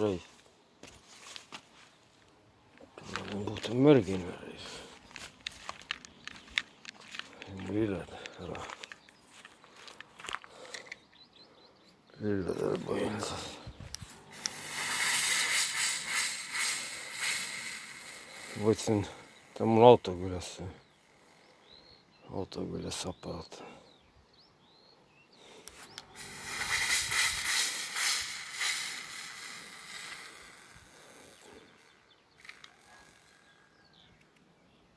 reis. Puhta märgiline reis. Lilled ära. Lilledel põhiliselt. Võtsin, ta on mul auto küljes sapad.